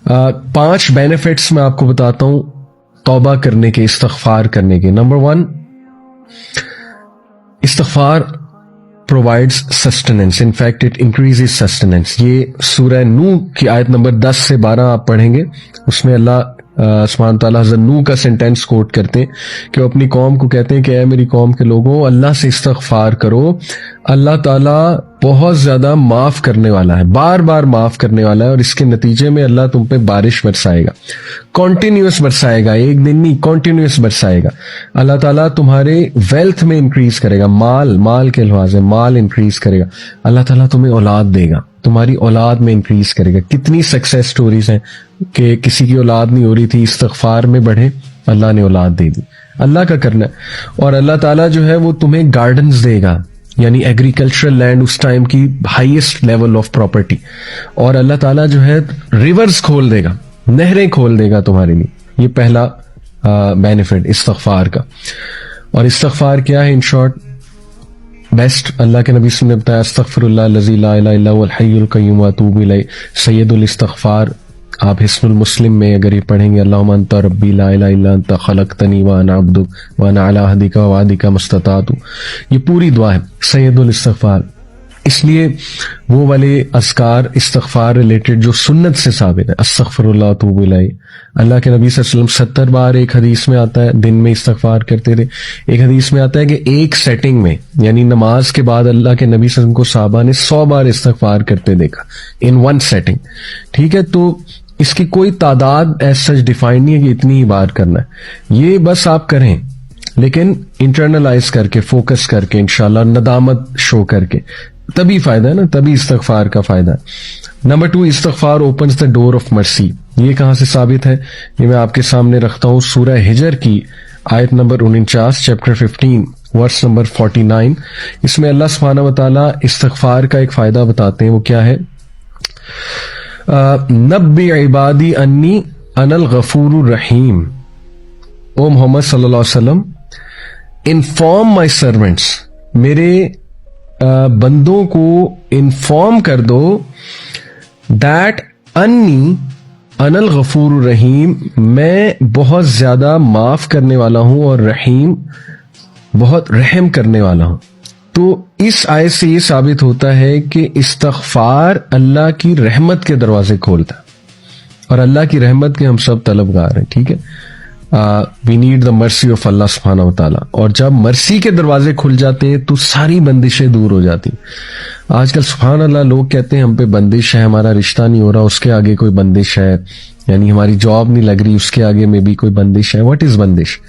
5 benefits मैं आपको बताता हूं तौबा करने के, इस्तगफार करने के। Number 1, इस्तगफार provides sustenance, in fact it increases sustenance। ये सूरह नूह की आयत नंबर 10 से 12 आप पढ़ेंगे, उसमें अल्लाह सुब्हान ताला हज़रत नूह का सेंटेंस कोट करते हैं कि वो अपनी कौम को कहते हैं कि ऐ मेरी कौम के लोगों, अल्लाह से इस्तगफार करो, अल्लाह ताला बहुत ज्यादा माफ करने वाला है, बार बार माफ करने वाला है, और इसके नतीजे में अल्लाह तुम पे बारिश बरसाएगा, कॉन्टिन्यूस बरसाएगा, एक दिन नहीं कॉन्टिन्यूस बरसाएगा। अल्लाह ताला तुम्हारे वेल्थ में इंक्रीज करेगा, माल के लिहाज से माल इंक्रीज करेगा। अल्लाह ताला तुम्हें औलाद देगा, तुम्हारी औलाद में इंक्रीज करेगा। कितनी सक्सेस स्टोरीज हैं कि किसी की औलाद नहीं हो रही थी, इस्तगफार में बढ़े, अल्लाह ने औलाद दे दी। अल्लाह का करना है। और अल्लाह ताला जो है वो तुम्हें गार्डन्स देगा, यानी एग्रीकल्चरल लैंड उस टाइम की हाईएस्ट लेवल ऑफ प्रॉपर्टी। और अल्लाह ताला जो है रिवर्स खोल देगा, नहरें खोल देगा तुम्हारे लिए। ये पहला बेनिफिट इस्तगफार का। और इस्तगफार क्या है इन शॉर्ट? बेस्ट अल्लाह के नबी ने बताया, अस्तगफिरुल्लाह लज़ी ला इलाहा इल्ला हुवल हय्युल क़य्यूम व अतूबु इलैह, सय्यदुल इस्तगफार। आप हिस्नुल मुस्लिम में अगर ये पढ़ेंगे, अल्लाहुम्मा अंता रब्बी ला इलाहा इल्ला अंता खलक़तनी व अना अब्दुक व अना अला अहदिका व वअदिका मस्तताअतु, ये पूरी दुआ है सय्यदुल इस्तगफार। इसलिए वो वाले अज़कार इस्तगफार रिलेटेड जो सुन्नत से साबित है, अस्तगफिरुल्लाह व अतूबु इलैह, अल्लाह के नबी सल्लल्लाहु अलैहि वसल्लम 70 बार एक हदीस में आता है दिन में इस्तगफार करते थे। एक हदीस में आता है कि एक सेटिंग में, यानी नमाज के बाद अल्लाह के नबी सल्लल्लाहु अलैहि वसल्लम को साहबा ने 100 बार इस्तगफार करते देखा, इन वन सेटिंग। ठीक है, तो इसकी कोई तादाद एज सच डिफाइंड नहीं है कि इतनी ही बार करना है, ये बस आप करें, लेकिन इंटरनलाइज करके, फोकस करके, इंशाल्लाह नदामत शो करके, तभी फायदा है ना, तभी इस्तगफार का फायदा है। नंबर 2, इस्तगफार opens the door of mercy. ये कहां से साबित है? ये मैं आपके सामने रखता हूं, सूरह हिजर की आयत नंबर 49, चैप्टर 15 वर्स नंबर 49। इसमें अल्लाह सुब्हानहू व तआला इस्तगफार का एक फायदा बताते हैं। वो क्या है? नब्बी इबादी अन्नी अनल गफूरुर रहीम। ओ मोहम्मद सल्लल्लाहु अलैहि वसल्लम, इन्फॉर्म माय सर्वेंट्स, मेरे बंदों को इन्फॉर्म कर दो, दैट अन्नी अनल गफूरुर रहीम, मैं बहुत ज्यादा माफ करने वाला हूं, और रहीम बहुत रहम करने वाला हूं। तो इस आयत से ये साबित होता है कि इस्तगफार अल्लाह की रहमत के दरवाजे खोलता है, और अल्लाह की रहमत के हम सब तलबगार हैं। ठीक है, we need the mercy of Allah सुब्हानहू व तआला। और जब मर्सी के दरवाजे खुल जाते हैं तो सारी बंदिशें दूर हो जाती हैं। आजकल सुब्हान अल्लाह लोग कहते हैं हम पे बंदिश है, हमारा रिश्ता नहीं हो रहा, उसके आगे कोई बंदिश है, यानी हमारी जॉब नहीं लग रही, उसके आगे में भी कोई बंदिश है। व्हाट इज बंदिश?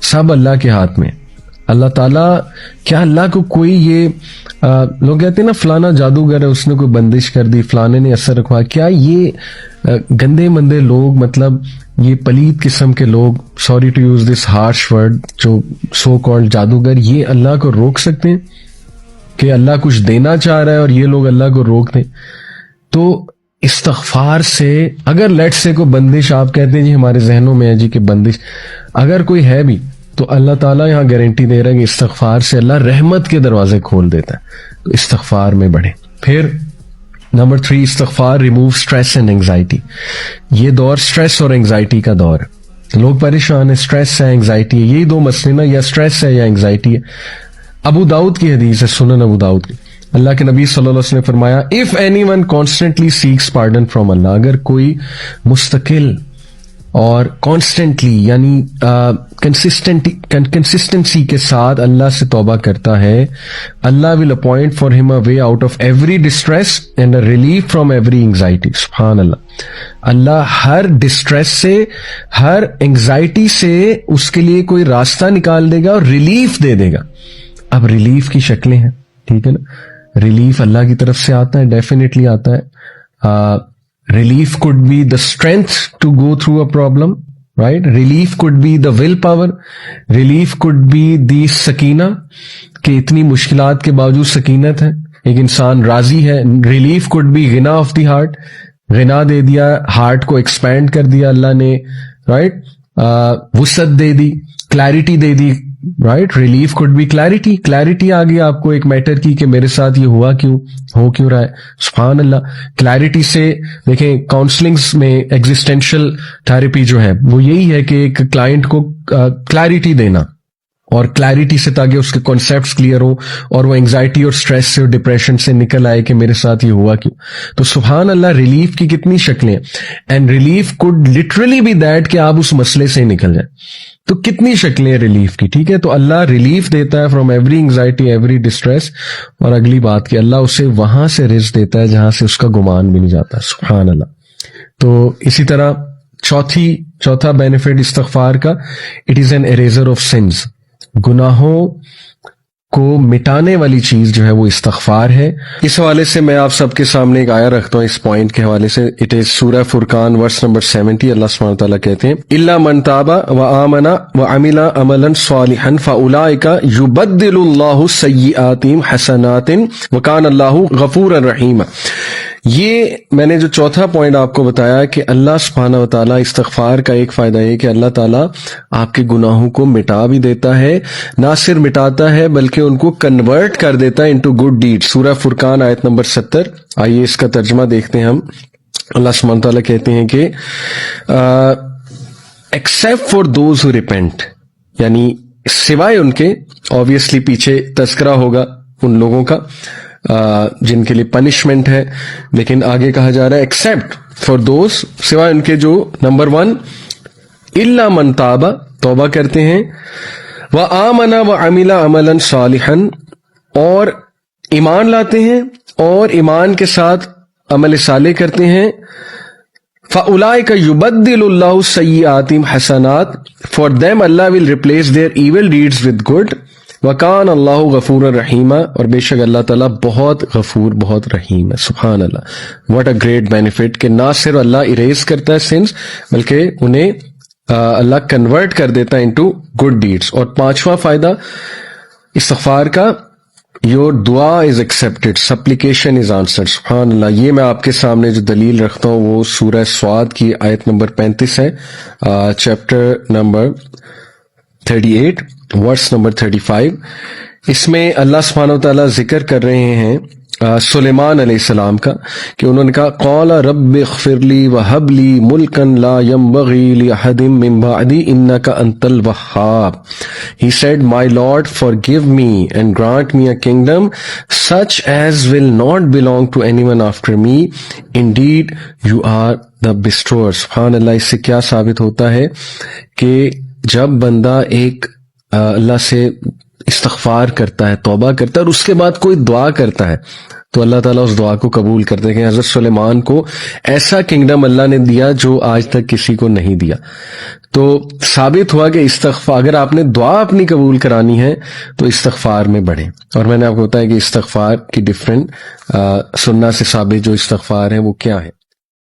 सब अल्लाह के हाथ में। अल्लाह ताला, क्या अल्लाह को कोई ये लोग कहते हैं ना फलाना जादूगर है, उसने कोई बंदिश कर दी, फलाने ने असर रखवा, क्या ये गंदे मंदे लोग, मतलब ये पलीद किस्म के लोग, sorry to use this harsh word, जो सो कॉल्ड जादूगर, ये अल्लाह को रोक सकते हैं? कि अल्लाह कुछ देना चाह रहा है और ये लोग अल्लाह को रोक दें? तो इस्तगफार से, अगर लेट से कोई बंदिश आप कहते हैं जी हमारे जहनों में है जी कि बंदिश अगर कोई है भी, तो अल्लाह ताला यहां गारंटी दे रहा है कि इस्तगफार से अल्लाह रहमत के दरवाजे खोल देता है। तो इस्तगफार में बढ़े। फिर नंबर 3, इस्तगफार रिमूव स्ट्रेस एंड एंग्जाइटी। ये दौर स्ट्रेस और एंग्जाइटी का दौर है, लोग परेशान है, स्ट्रेस है, एंग्जाइटी है, यही दो मसले ना, या स्ट्रेस है या एंग्जाइटी है। अबू दाऊद की हदीस है, सुनन अबू दाऊद की, अल्लाह के नबी सल्लल्लाहु अलैहि वसल्लम ने फरमाया, if anyone constantly seeks pardon from Allah, अगर कोई मुस्तकिल और कॉन्स्टेंटली यानी कंसिस्टेंसी के साथ अल्लाह से तौबा करता है, Allah will appoint for him a way out of every distress and a relief from every anxiety. सुभान अल्लाह, अल्लाह हर डिस्ट्रेस से, हर एंग्जाइटी से उसके लिए कोई रास्ता निकाल देगा और रिलीफ दे देगा। अब रिलीफ की शक्लें हैं, ठीक है ना, रिलीफ अल्लाह की तरफ से आता है, डेफिनेटली आता है। Relief could be the strength to go through a problem, right? Relief could be the willpower. Relief could be the sakina, कि इतनी मुश्किलात के बावजूद सकीनत है, एक इंसान राजी है। Relief could be गिना of the heart, गिना दे दिया, हार्ट को एक्सपैंड कर दिया अल्लाह ने, right? वुसअत दे दी, क्लैरिटी दे दी right? Relief could be clarity, clarity आ गई आपको एक मैटर की कि मेरे साथ ये हुआ क्यों, हो क्यों रहा है। सुभान अल्लाह। क्लैरिटी से देखें, काउंसलिंग्स में एग्जिस्टेंशियल थेरेपी जो है वो यही है कि एक क्लाइंट को क्लैरिटी देना, और क्लैरिटी से ताकि उसके कॉन्सेप्ट्स क्लियर हो और वो एंजाइटी और स्ट्रेस से और डिप्रेशन से निकल आए कि मेरे साथ ये हुआ क्यों। तो सुभान अल्लाह, रिलीफ की कितनी शक्लें, and relief could literally be that कि आप उस मसले से निकल जाए। तो कितनी शक्लें हैं रिलीफ की, ठीक है। तो अल्लाह रिलीफ देता है from every anxiety, every distress, और अगली बात कि अल्लाह उसे वहां से रिज़्क देता है जहां से उसका गुमान भी नहीं जाता। सुभान अल्लाह। तो इसी तरह चौथा बेनिफिट इस्तिग़फ़ार का, it is an eraser of since. गुनाहों को मिटाने वाली चीज जो है वो इस्तिग़फ़ार है। इस हवाले से मैं आप सबके सामने एक आया रखता हूँ इस पॉइंट के हवाले से। इट इज सूरह फुरकान वर्स नंबर 70। अल्लाह सुब्हानहू व तआला कहते हैं, इल्ला मन ताबा व आमना व अमिला अमलन सालिहन फउलाइका युबद्दिलुल्लाहु सय्यिआतिहिम हसनातिन व काना अल्लाहु गफूरन रहीमा। ये मैंने जो चौथा पॉइंट आपको बताया कि अल्लाह सुब्हानहू व तआला, इस्तिग़फ़ार का एक फायदा है कि अल्लाह ताला आपके गुनाहों को मिटा भी देता है, ना सिर्फ मिटाता है बल्कि उनको कन्वर्ट कर देता है इनटू गुड डीड। सूरह फुरकान आयत नंबर 70। आइए इसका तर्जुमा देखते हैं हम। अल्लाह सुब्हानहू व तआला कहते हैं कि except for those who repent, यानी सिवाय उनके, ऑब्वियसली पीछे तज़किरा होगा उन लोगों का जिनके लिए पनिशमेंट है, लेकिन आगे कहा जा रहा है एक्सेप्ट फॉर दोज, सिवाय उनके जो नंबर 1 इल्ला मन ताबा, तौबा करते हैं, व आमना व अमिला अमलन सालिहन, और ईमान लाते हैं और ईमान के साथ अमल साले करते हैं, फउलाइका युबद्दिलुल्लाहु सय्यिआतिहिम हसनात, for them Allah will replace their evil deeds with good, वकान अल्लाहु गफूरन रहीमा, और बेशक अल्लाह ताला बहुत गफूर बहुत रहीम है। सुभान अल्लाह, व्हाट अ ग्रेट बेनिफिट कि ना सिर्फ अल्लाह इरेज करता है सिंस, बल्कि उन्हें अल्लाह कन्वर्ट कर देता है इनटू गुड डीड्स। और 5वां फायदा इस्तिग़फ़ार का, योर दुआ इज एक्सेप्टेड, सप्लिकेशन इज आंसर्ड। सुभान अल्लाह। ये मैं आपके सामने जो दलील रखता हूँ वो सूरह स्वाद की आयत नंबर 35 है, चैप्टर नंबर 38 वर्स नंबर 35। इसमें अल्लाह सुब्हानहू व तआला जिक्र कर रहे हैं सुलेमान अलैहिस्सलाम का, कि उन्होंने कहा क़ाला रब्बि इग़फ़िरली व हबली मुल्कन ला यंबग़ी लिअहदिम मिन बअदी इन्नका Antil वह्हाब। He said, My Lord, forgive me and grant me a kingdom such as will not belong to anyone after me. Indeed, you are the bestower. सुभान अल्लाह। इससे क्या साबित होता है कि जब बंदा एक अल्लाह से इस्तिग़फ़ार करता है, तौबा करता है, और उसके बाद कोई दुआ करता है, तो अल्लाह ताला उस दुआ को कबूल करते हैं। कि हज़रत सुलेमान को ऐसा किंगडम अल्लाह ने दिया जो आज तक किसी को नहीं दिया। तो साबित हुआ कि इस्तिग़फ़ार, अगर आपने दुआ अपनी कबूल करानी है तो इस्तिग़फ़ार में बढ़े। और मैंने आपको बताया कि इस्तिग़फ़ार की डिफरेंट सुन्ना से साबित जो इस्तिग़फ़ार है वो क्या है।